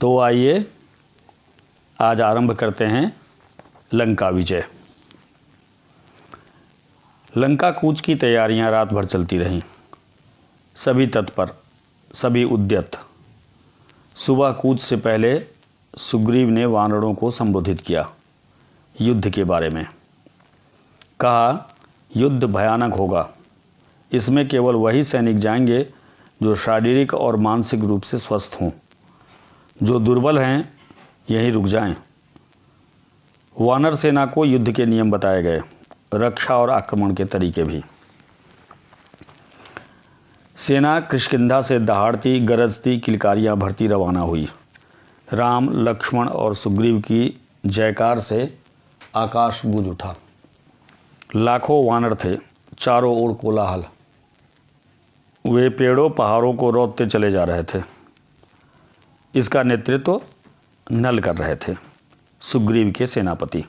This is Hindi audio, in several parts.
तो आइए आज आरंभ करते हैं लंका विजय। लंका कूच की तैयारियां रात भर चलती रहीं। सभी तत्पर, सभी उद्यत। सुबह कूच से पहले सुग्रीव ने वानरों को संबोधित किया युद्ध के बारे में। कहा, युद्ध भयानक होगा। इसमें केवल वही सैनिक जाएंगे जो शारीरिक और मानसिक रूप से स्वस्थ हों। जो दुर्बल हैं यहीं रुक जाएं। वानर सेना को युद्ध के नियम बताए गए, रक्षा और आक्रमण के तरीके भी। सेना किष्किंधा से दहाड़ती गरजती किलकारियां भरती रवाना हुई। राम, लक्ष्मण और सुग्रीव की जयकार से आकाश गूंज उठा। लाखों वानर थे, चारों ओर कोलाहल। वे पेड़ों पहाड़ों को रौंदते चले जा रहे थे। इसका नेतृत्व नल कर रहे थे, सुग्रीव के सेनापति।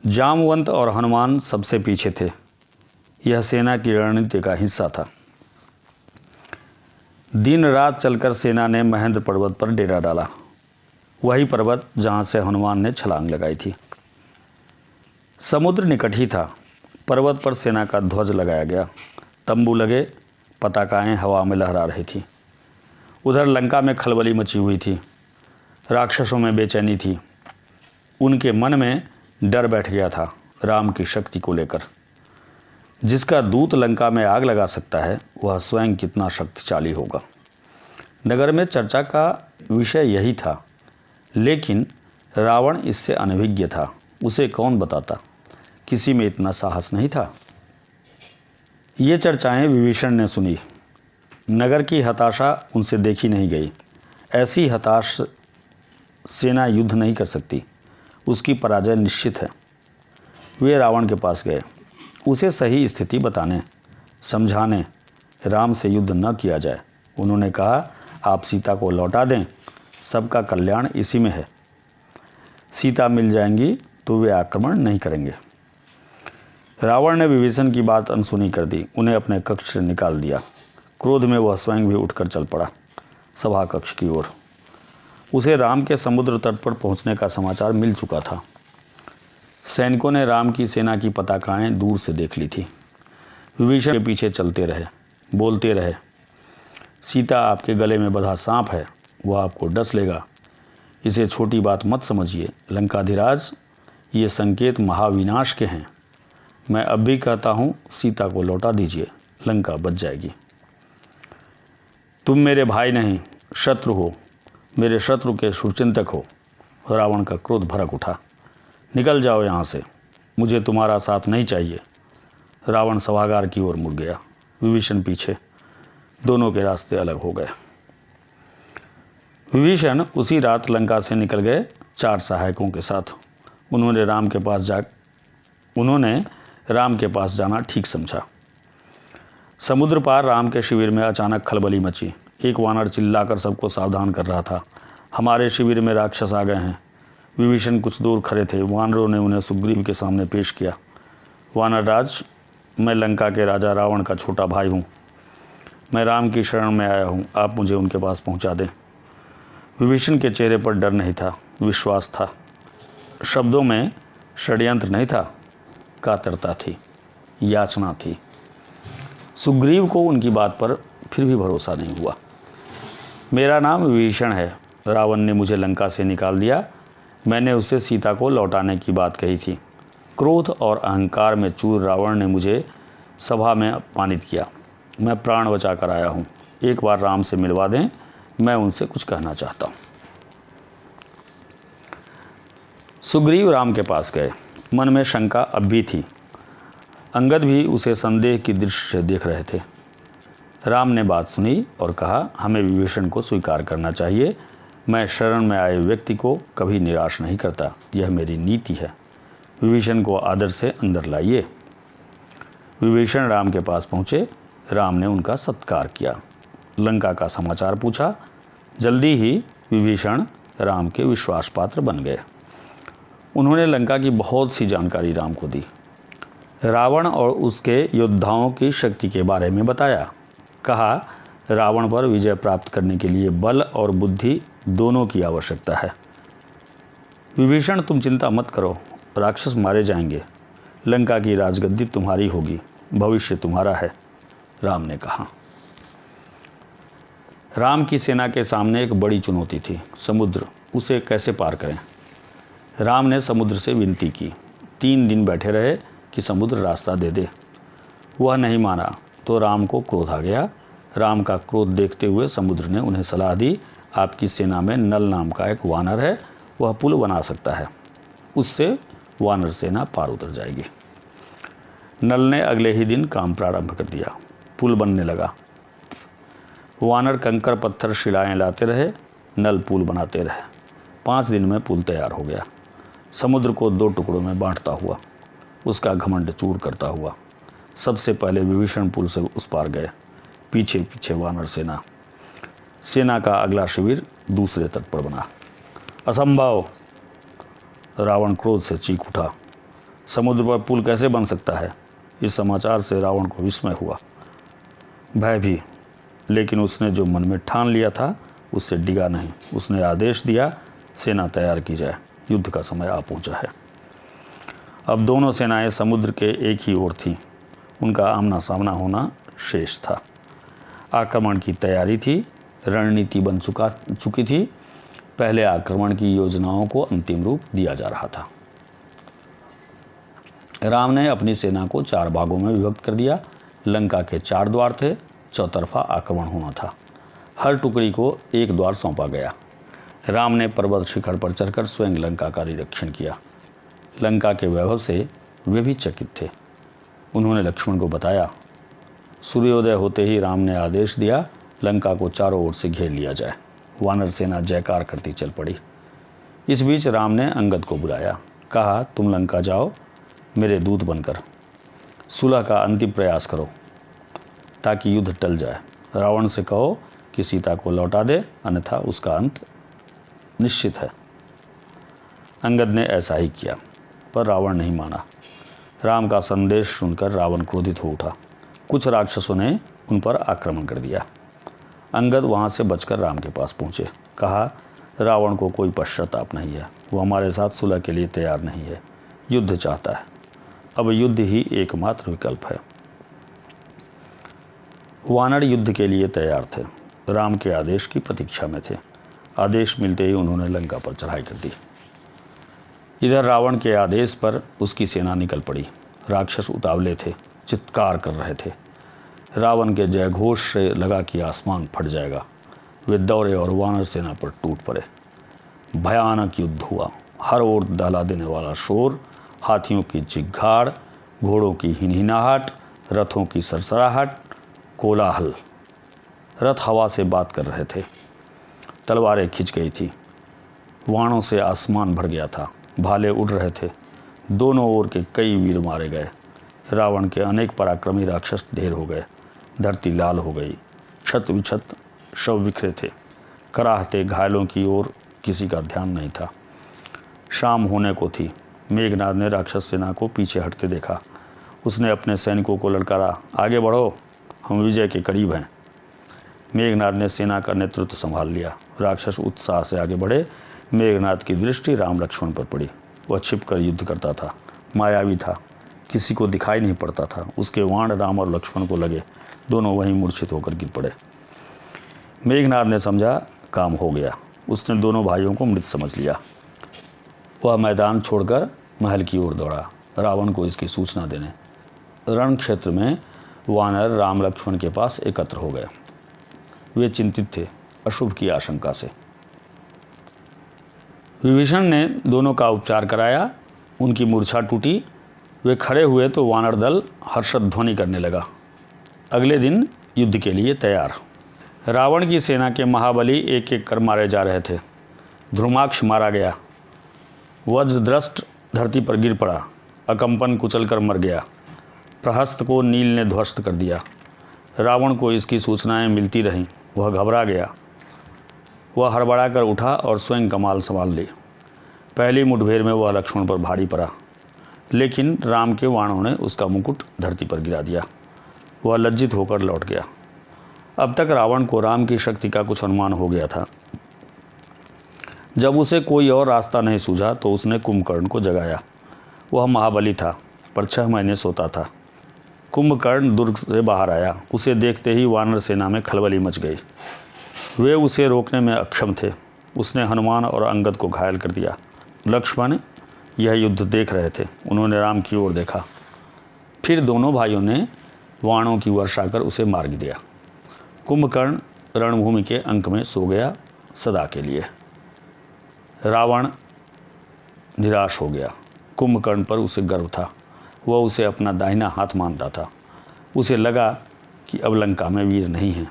जामवंत और हनुमान सबसे पीछे थे। यह सेना की रणनीति का हिस्सा था। दिन रात चलकर सेना ने महेंद्र पर्वत पर डेरा डाला, वही पर्वत जहां से हनुमान ने छलांग लगाई थी। समुद्र निकट ही था। पर्वत पर सेना का ध्वज लगाया गया। तंबू लगे, पताकाएं हवा में लहरा रही थी। उधर लंका में खलबली मची हुई थी। राक्षसों में बेचैनी थी। उनके मन में डर बैठ गया था राम की शक्ति को लेकर। जिसका दूत लंका में आग लगा सकता है वह स्वयं कितना शक्तिशाली होगा। नगर में चर्चा का विषय यही था, लेकिन रावण इससे अनभिज्ञ था। उसे कौन बताता, किसी में इतना साहस नहीं था। ये चर्चाएं विभीषण ने सुनी। नगर की हताशा उनसे देखी नहीं गई। ऐसी हताश सेना युद्ध नहीं कर सकती, उसकी पराजय निश्चित है। वे रावण के पास गए, उसे सही स्थिति बताने, समझाने राम से युद्ध न किया जाए। उन्होंने कहा, आप सीता को लौटा दें, सबका कल्याण इसी में है। सीता मिल जाएंगी तो वे आक्रमण नहीं करेंगे। रावण ने विभीषण की बात अनसुनी कर दी, उन्हें अपने कक्ष से निकाल दिया। क्रोध में वह स्वयं भी उठकर चल पड़ा सभा कक्ष की ओर। उसे राम के समुद्र तट पर पहुंचने का समाचार मिल चुका था। सैनिकों ने राम की सेना की पताकाएं दूर से देख ली थी। विभीषण के पीछे चलते रहे, बोलते रहे, सीता आपके गले में बंधा सांप है, वह आपको डस लेगा। इसे छोटी बात मत समझिए लंकाधिराज, ये संकेत महाविनाश के हैं। मैं अब भी कहता हूँ, सीता को लौटा दीजिए, लंका बच जाएगी। तुम मेरे भाई नहीं, शत्रु हो, मेरे शत्रु के शुभचिंतक हो। रावण का क्रोध भड़क उठा। निकल जाओ यहाँ से, मुझे तुम्हारा साथ नहीं चाहिए। रावण सभागार की ओर मुड़ गया, विभीषण पीछे। दोनों के रास्ते अलग हो गए। विभीषण उसी रात लंका से निकल गए 4 सहायकों के साथ। उन्होंने राम के पास जाना ठीक समझा। समुद्र पार राम के शिविर में अचानक खलबली मची। एक वानर चिल्लाकर सबको सावधान कर रहा था, हमारे शिविर में राक्षस आ गए हैं। विभीषण कुछ दूर खड़े थे। वानरों ने उन्हें सुग्रीव के सामने पेश किया। वानर राज, मैं लंका के राजा रावण का छोटा भाई हूँ। मैं राम की शरण में आया हूँ, आप मुझे उनके पास पहुँचा दें। विभीषण के चेहरे पर डर नहीं था, विश्वास था। शब्दों में षड्यंत्र नहीं था, कातरता थी, याचना थी। सुग्रीव को उनकी बात पर फिर भी भरोसा नहीं हुआ। मेरा नाम विभीषण है। रावण ने मुझे लंका से निकाल दिया। मैंने उससे सीता को लौटाने की बात कही थी। क्रोध और अहंकार में चूर रावण ने मुझे सभा में अपमानित किया। मैं प्राण बचा कर आया हूँ। एक बार राम से मिलवा दें, मैं उनसे कुछ कहना चाहता हूँ। सुग्रीव राम के पास गए। मन में शंका अब भी थी। अंगद भी उसे संदेह की दृष्टि से देख रहे थे। राम ने बात सुनी और कहा, हमें विभीषण को स्वीकार करना चाहिए। मैं शरण में आए व्यक्ति को कभी निराश नहीं करता, यह मेरी नीति है। विभीषण को आदर से अंदर लाइए। विभीषण राम के पास पहुँचे। राम ने उनका सत्कार किया, लंका का समाचार पूछा। जल्दी ही विभीषण राम के विश्वास पात्र बन गए। उन्होंने लंका की बहुत सी जानकारी राम को दी। रावण और उसके योद्धाओं की शक्ति के बारे में बताया। कहा, रावण पर विजय प्राप्त करने के लिए बल और बुद्धि दोनों की आवश्यकता है। विभीषण, तुम चिंता मत करो, राक्षस मारे जाएंगे, लंका की राजगद्दी तुम्हारी होगी, भविष्य तुम्हारा है, राम ने कहा। राम की सेना के सामने एक बड़ी चुनौती थी, समुद्र। उसे कैसे पार करें? राम ने समुद्र से विनती की। 3 दिन बैठे रहे कि समुद्र रास्ता दे दे। वह नहीं माना तो राम को क्रोध आ गया। राम का क्रोध देखते हुए समुद्र ने उन्हें सलाह दी, आपकी सेना में नल नाम का एक वानर है, वह पुल बना सकता है, उससे वानर सेना पार उतर जाएगी। नल ने अगले ही दिन काम प्रारंभ कर दिया। पुल बनने लगा। वानर कंकर पत्थर शिलाएं लाते रहे, नल पुल बनाते रहे। 5 दिन में पुल तैयार हो गया। समुद्र को 2 टुकड़ों में बांटता हुआ, उसका घमंड चूर करता हुआ, सबसे पहले विभीषण पुल से उस पार गए, पीछे पीछे वानर सेना। सेना का अगला शिविर दूसरे तट पर बना। असंभव! रावण क्रोध से चीख उठा। समुद्र पर पुल कैसे बन सकता है? इस समाचार से रावण को विस्मय हुआ, भय भी, लेकिन उसने जो मन में ठान लिया था उससे डिगा नहीं। उसने आदेश दिया, सेना तैयार की जाए, युद्ध का समय आ पहुंचा है। अब दोनों सेनाएं समुद्र के एक ही ओर थीं। उनका आमना सामना होना शेष था। आक्रमण की तैयारी थी, रणनीति बन चुकी थी। पहले आक्रमण की योजनाओं को अंतिम रूप दिया जा रहा था। राम ने अपनी सेना को 4 भागों में विभक्त कर दिया। लंका के 4 द्वार थे, चौतरफा आक्रमण होना था। हर टुकड़ी को एक द्वार सौंपा गया। राम ने पर्वत शिखर पर चढ़कर स्वयं लंका का निरीक्षण किया। लंका के वैभव से वे भी चकित थे। उन्होंने लक्ष्मण को बताया। सूर्योदय होते ही राम ने आदेश दिया, लंका को चारों ओर से घेर लिया जाए। वानर सेना जयकार करती चल पड़ी। इस बीच राम ने अंगद को बुलाया, कहा, तुम लंका जाओ, मेरे दूत बनकर सुलह का अंतिम प्रयास करो ताकि युद्ध टल जाए। रावण से कहो कि सीता को लौटा दे, अन्यथा उसका अंत निश्चित है। अंगद ने ऐसा ही किया, पर रावण नहीं माना। राम का संदेश सुनकर रावण क्रोधित हो उठा। कुछ राक्षसों ने उन पर आक्रमण कर दिया। अंगद वहां से बचकर राम के पास पहुंचे। कहा, रावण को कोई पश्चाताप नहीं है, वो हमारे साथ सुलह के लिए तैयार नहीं है, युद्ध चाहता है। अब युद्ध ही एकमात्र विकल्प है। वानर युद्ध के लिए तैयार थे, राम के आदेश की प्रतीक्षा में थे। आदेश मिलते ही उन्होंने लंका पर चढ़ाई कर दी। इधर रावण के आदेश पर उसकी सेना निकल पड़ी। राक्षस उतावले थे, चित्कार कर रहे थे। रावण के जयघोष से लगा कि आसमान फट जाएगा। वे दौड़े और वानर सेना पर टूट पड़े। भयानक युद्ध हुआ। हर ओर दहला देने वाला शोर, हाथियों की चिघाड़, घोड़ों की हिनहिनाहट, रथों की सरसराहट, कोलाहल। रथ हवा से बात कर रहे थे, तलवारें खिंच गई थी, वाणों से आसमान भर गया था, भाले उड़ रहे थे। दोनों ओर के कई वीर मारे गए। रावण के अनेक पराक्रमी राक्षस ढेर हो गए। धरती लाल हो गई। छत विछत शव बिखरे थे। कराहते घायलों की ओर किसी का ध्यान नहीं था। शाम होने को थी। मेघनाद ने राक्षस सेना को पीछे हटते देखा। उसने अपने सैनिकों को ललकारा, आगे बढ़ो, हम विजय के करीब हैं। मेघनाद ने सेना का नेतृत्व संभाल लिया। राक्षस उत्साह से आगे बढ़े। मेघनाद की दृष्टि राम लक्ष्मण पर पड़ी। वह छिपकर युद्ध करता था, मायावी था, किसी को दिखाई नहीं पड़ता था। उसके वाण राम और लक्ष्मण को लगे, दोनों वहीं मूर्छित होकर गिर पड़े। मेघनाद ने समझा काम हो गया। उसने दोनों भाइयों को मृत समझ लिया। वह मैदान छोड़कर महल की ओर दौड़ा, रावण को इसकी सूचना देने। रण क्षेत्र में वानर राम लक्ष्मण के पास एकत्र हो गए। वे चिंतित थे, अशुभ की आशंका से। विभीषण ने दोनों का उपचार कराया। उनकी मूर्छा टूटी। वे खड़े हुए तो वानर दल हर्षध्वनि ध्वनि करने लगा। अगले दिन युद्ध के लिए तैयार। रावण की सेना के महाबली एक एक कर मारे जा रहे थे। ध्रुमाक्ष मारा गया। वज्रद्रष्ट धरती पर गिर पड़ा, अकंपन कुचल कर मर गया। प्रहस्त को नील ने ध्वस्त कर दिया। रावण को इसकी सूचनाएं मिलती रहीं। वह घबरा गया। वह हड़बड़ा कर उठा और स्वयं कमाल संभाल ली। पहली मुठभेड़ में वह लक्ष्मण पर भारी पड़ा, लेकिन राम के वाणों ने उसका मुकुट धरती पर गिरा दिया। वह लज्जित होकर लौट गया। अब तक रावण को राम की शक्ति का कुछ अनुमान हो गया था। जब उसे कोई और रास्ता नहीं सूझा तो उसने कुंभकर्ण को जगाया। वह महाबली था, पर 6 महीने सोता था। कुंभकर्ण दुर्ग से बाहर आया। उसे देखते ही वानर सेना में खलबली मच गई। वे उसे रोकने में अक्षम थे। उसने हनुमान और अंगद को घायल कर दिया। लक्ष्मण यह युद्ध देख रहे थे। उन्होंने राम की ओर देखा। फिर दोनों भाइयों ने बाणों की वर्षा कर उसे मार दिया। कुंभकर्ण रणभूमि के अंक में सो गया सदा के लिए। रावण निराश हो गया। कुंभकर्ण पर उसे गर्व था। वह उसे अपना दाहिना हाथ मानता था। उसे लगा कि अब लंका में वीर नहीं है।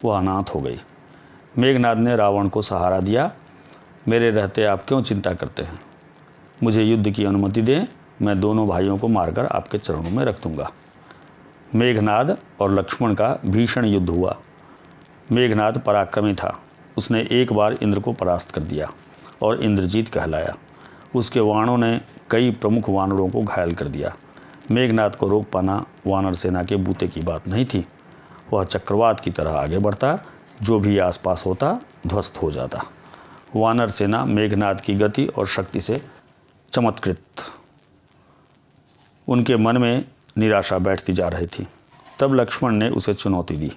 वह अनाथ हो गई। मेघनाद ने रावण को सहारा दिया। मेरे रहते आप क्यों चिंता करते हैं? मुझे युद्ध की अनुमति दें, मैं दोनों भाइयों को मारकर आपके चरणों में रख दूंगा। मेघनाद और लक्ष्मण का भीषण युद्ध हुआ। मेघनाद पराक्रमी था। उसने एक बार इंद्र को परास्त कर दिया और इंद्रजीत कहलाया। उसके वाणों ने कई प्रमुख वानरों को घायल कर दिया। मेघनाद को रोक पाना वानर सेना के बूते की बात नहीं थी। वह चक्रवात की तरह आगे बढ़ता, जो भी आसपास होता ध्वस्त हो जाता। वानर सेना मेघनाद की गति और शक्ति से चमत्कृत। उनके मन में निराशा बैठती जा रही थी। तब लक्ष्मण ने उसे चुनौती दी।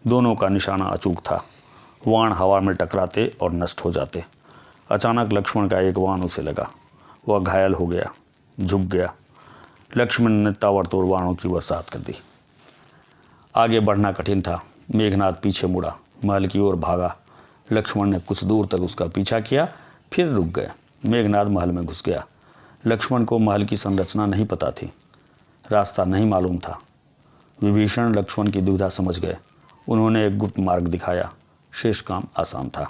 दोनों का निशाना अचूक था। वाण हवा में टकराते और नष्ट हो जाते। अचानक लक्ष्मण का एक बाण उसे लगा। वह घायल हो गया, झुक गया। लक्ष्मण ने ताबड़तोड़ बाणों की बरसात कर दी। आगे बढ़ना कठिन था। मेघनाद पीछे मुड़ा, महल की ओर भागा। लक्ष्मण ने कुछ दूर तक उसका पीछा किया, फिर रुक गए। मेघनाद महल में घुस गया। लक्ष्मण को महल की संरचना नहीं पता थी, रास्ता नहीं मालूम था। विभीषण लक्ष्मण की दुविधा समझ गए। उन्होंने एक गुप्त मार्ग दिखाया। शेष काम आसान था।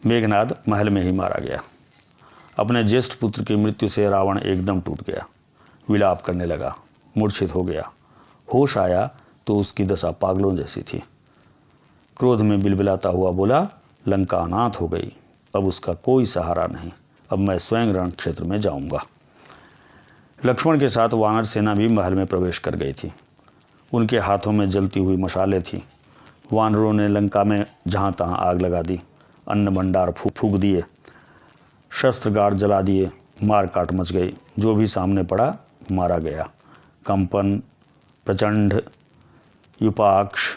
मेघनाद महल में ही मारा गया। अपने ज्येष्ठ पुत्र की मृत्यु से रावण एकदम टूट गया। विलाप करने लगा, मूर्छित हो गया। होश आया तो उसकी दशा पागलों जैसी थी। क्रोध में बिलबिलाता हुआ बोला, लंका अनाथ हो गई। अब उसका कोई सहारा नहीं। अब मैं स्वयं रण क्षेत्र में जाऊंगा। लक्ष्मण के साथ वानर सेना भी महल में प्रवेश कर गई थी। उनके हाथों में जलती हुई मशालें थीं। वानरों ने लंका में जहाँ तहाँ आग लगा दी, अन्न भंडार फूंक दिए, शस्त्रगार जला दिए, मार काट मच गई। जो भी सामने पड़ा मारा गया। कंपन, प्रचंड, युपाक्ष,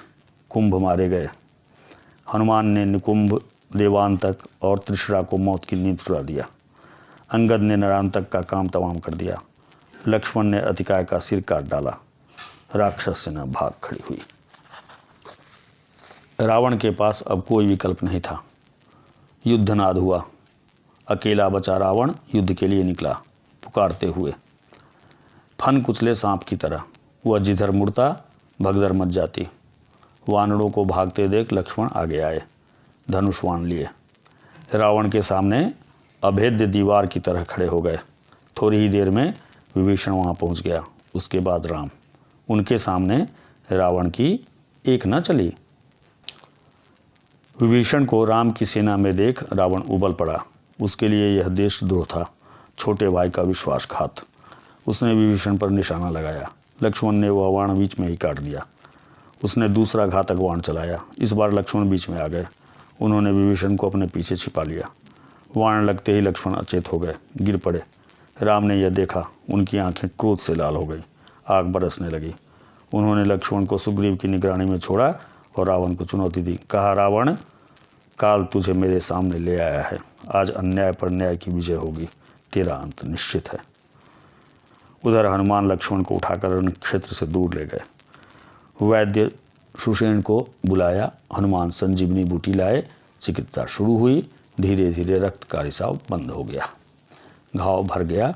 कुंभ मारे गए। हनुमान ने निकुंभ, देवांतक और त्रिशरा को मौत की नींद सुला दिया। अंगद ने नरांतक का काम तमाम कर दिया। लक्ष्मण ने अतिकाय का सिर काट डाला। राक्षस सेना भाग खड़ी हुई। रावण के पास अब कोई विकल्प नहीं था। युद्धनाद हुआ। अकेला बचा रावण युद्ध के लिए निकला, पुकारते हुए। फन कुचले सांप की तरह वह जिधर मुड़ता भगदड़ मच जाती। वानरों को भागते देख लक्ष्मण आगे आए, धनुष बाण लिए। रावण के सामने अभेद्य दीवार की तरह खड़े हो गए। थोड़ी ही देर में विभीषण वहां पहुंच गया। उसके बाद राम। उनके सामने रावण की एक न चली। विभीषण को राम की सेना में देख रावण उबल पड़ा। उसके लिए यह देशद्रोह था, छोटे भाई का विश्वासघात। उसने विभीषण पर निशाना लगाया। लक्ष्मण ने वह बाण बीच में ही काट दिया। उसने दूसरा घातक बाण चलाया। इस बार लक्ष्मण बीच में आ गए। उन्होंने विभीषण को अपने पीछे छिपा लिया। बाण लगते ही लक्ष्मण अचेत हो गए, गिर पड़े। राम ने यह देखा। उनकी आंखें क्रोध से लाल हो गई, आग बरसने लगी। उन्होंने लक्ष्मण को सुग्रीव की निगरानी में छोड़ा और रावण को चुनौती दी। कहा, रावण, काल तुझे मेरे सामने ले आया है। आज अन्याय पर न्याय की विजय होगी। तेरा अंत निश्चित है। उधर हनुमान लक्ष्मण को उठाकर रण क्षेत्र से दूर ले गए। वैद्य सुषेण को बुलाया। हनुमान संजीवनी बूटी लाए। चिकित्सा शुरू हुई। धीरे धीरे रक्त का रिसाव बंद हो गया। घाव भर गया।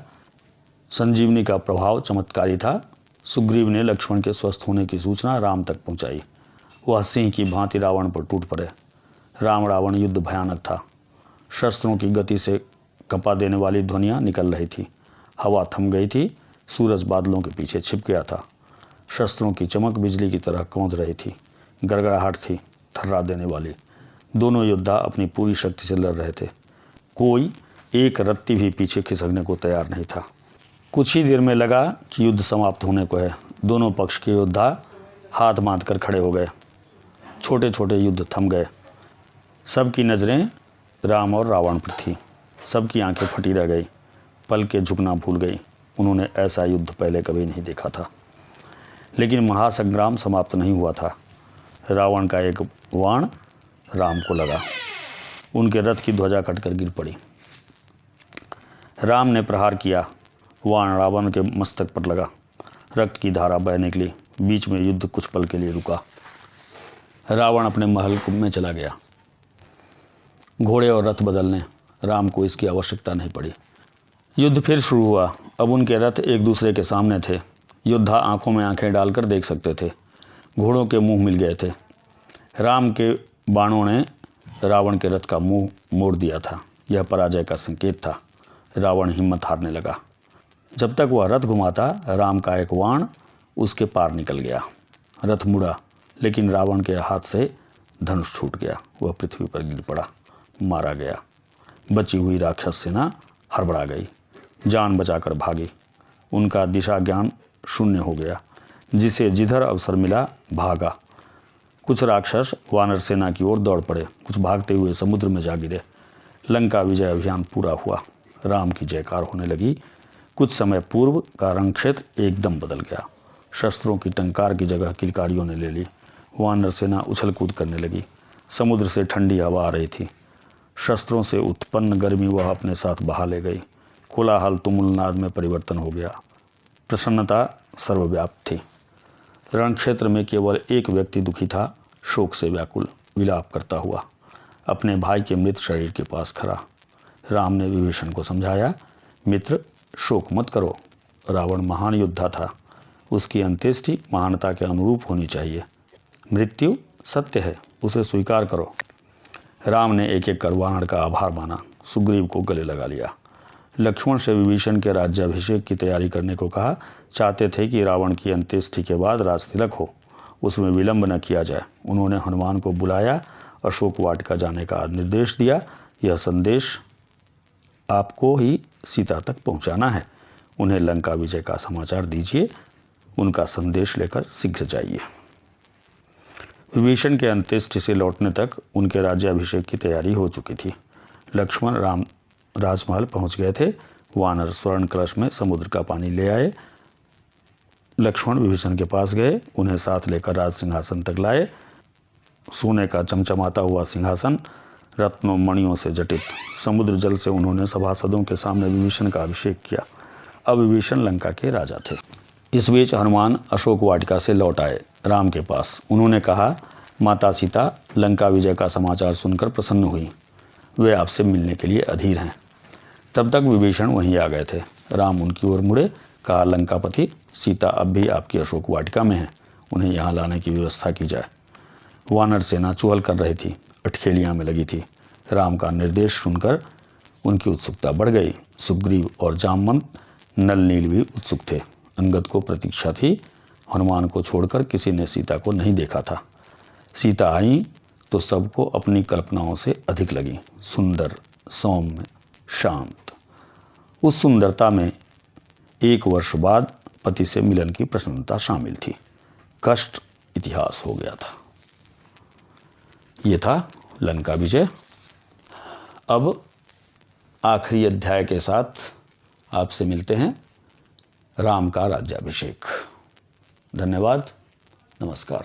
संजीवनी का प्रभाव चमत्कारी था। सुग्रीव ने लक्ष्मण के स्वस्थ होने की सूचना राम तक पहुंचाई। वह सिंह की भांति रावण पर टूट पड़े। राम रावण युद्ध भयानक था। शस्त्रों की गति से कपा देने वाली ध्वनियाँ निकल रही थी। हवा थम गई थी। सूरज बादलों के पीछे छिप गया था। शस्त्रों की चमक बिजली की तरह कौंध रही थी। गड़गड़ाहट थी, थर्रा देने वाली। दोनों योद्धा अपनी पूरी शक्ति से लड़ रहे थे। कोई एक रत्ती भी पीछे खिसकने को तैयार नहीं था। कुछ ही देर में लगा कि युद्ध समाप्त होने को है। दोनों पक्ष के योद्धा हाथ बांध कर खड़े हो गए। छोटे छोटे युद्ध थम गए। सबकी नज़रें राम और रावण पर थी। सबकी आंखें फटी रह गई, पल के झुकना भूल गई। उन्होंने ऐसा युद्ध पहले कभी नहीं देखा था। लेकिन महासंग्राम समाप्त नहीं हुआ था। रावण का एक बाण राम को लगा। उनके रथ की ध्वजा कटकर गिर पड़ी। राम ने प्रहार किया। बाण रावण के मस्तक पर लगा। रक्त की धारा बह निकली। बीच में युद्ध कुछ पल के लिए रुका। रावण अपने महल में चला गया, घोड़े और रथ बदलने। राम को इसकी आवश्यकता नहीं पड़ी। युद्ध फिर शुरू हुआ। अब उनके रथ एक दूसरे के सामने थे। योद्धा आंखों में आंखें डालकर देख सकते थे। घोड़ों के मुंह मिल गए थे। राम के बाणों ने रावण के रथ का मुंह मोड़ दिया था। यह पराजय का संकेत था। रावण हिम्मत हारने लगा। जब तक वह रथ घुमाता, राम का एक बाण उसके पार निकल गया। रथ मुड़ा, लेकिन रावण के हाथ से धनुष छूट गया। वह पृथ्वी पर गिर पड़ा, मारा गया। बची हुई राक्षस सेना हड़बड़ा गई, जान बचाकर भागी। उनका दिशा ज्ञान शून्य हो गया। जिसे जिधर अवसर मिला भागा। कुछ राक्षस वानर सेना की ओर दौड़ पड़े, कुछ भागते हुए समुद्र में जा गिरे। लंका विजय अभियान पूरा हुआ। राम की जयकार होने लगी। कुछ समय पूर्व का रण क्षेत्र एकदम बदल गया। शस्त्रों की टंकार की जगह किलकारियों ने ले ली। वानर सेना उछल कूद करने लगी। समुद्र से ठंडी हवा आ रही थी। शस्त्रों से उत्पन्न गर्मी वह अपने साथ बहा ले गई। कोलाहल तुमुलनाद में परिवर्तन हो गया। प्रसन्नता सर्वव्याप्त थी। रण क्षेत्र में केवल एक व्यक्ति दुखी था, शोक से व्याकुल, विलाप करता हुआ, अपने भाई के मृत शरीर के पास खड़ा। राम ने विभीषण को समझाया, मित्र, शोक मत करो। रावण महान योद्धा था। उसकी अंत्येष्टि महानता के अनुरूप होनी चाहिए। मृत्यु सत्य है, उसे स्वीकार करो। राम ने एक एक कर वानर का आभार माना। सुग्रीव को गले लगा लिया। लक्ष्मण से विभीषण के राज्याभिषेक की तैयारी करने को कहा। चाहते थे कि रावण की अंत्येष्टि के बाद राजतिलक हो, उसमें विलंब न किया जाए। उन्होंने हनुमान को बुलाया, अशोक वाटिका जाने का निर्देश दिया। यह संदेश आपको ही सीता तक पहुंचाना है। उन्हें लंका विजय का समाचार दीजिए। उनका संदेश लेकर शीघ्र जाइए। विभीषण के अंत्येष्टि से लौटने तक उनके राज्याभिषेक की तैयारी हो चुकी थी। लक्ष्मण राम राजमहल पहुंच गए थे। वानर स्वर्ण कलश में समुद्र का पानी ले आए। लक्ष्मण विभीषण के पास गए, उन्हें साथ लेकर राज सिंहासन तक लाए। सोने का चमचमाता हुआ सिंहासन, रत्नों मणियों से जटित। समुद्र जल से उन्होंने सभासदों के सामने विभीषण का अभिषेक किया। अब विभीषण लंका के राजा थे। इस बीच हनुमान अशोक वाटिका से लौट आए राम के पास। उन्होंने कहा, माता सीता लंका विजय का समाचार सुनकर प्रसन्न हुई। वे आपसे मिलने के लिए अधीर हैं। तब तक विभीषण वहीं आ गए थे। राम उनकी ओर मुड़े, कहा, लंकापति, सीता अब भी आपकी अशोक वाटिका में है। उन्हें यहाँ लाने की व्यवस्था की जाए। वानर सेना चुहल कर रही थी, अटखेलियाँ में लगी थी। राम का निर्देश सुनकर उनकी उत्सुकता बढ़ गई। सुग्रीव और जामवंत, नल नील भी उत्सुक थे। अंगद को प्रतीक्षा थी। हनुमान को छोड़कर किसी ने सीता को नहीं देखा था। सीता आई तो सबको अपनी कल्पनाओं से अधिक लगी। सुंदर, सौम्य, शांत। उस सुंदरता में 1 वर्ष बाद पति से मिलन की प्रसन्नता शामिल थी। कष्ट इतिहास हो गया था। ये था लंका विजय। अब आखिरी अध्याय के साथ आपसे मिलते हैं, राम का राज्याभिषेक। धन्यवाद, नमस्कार।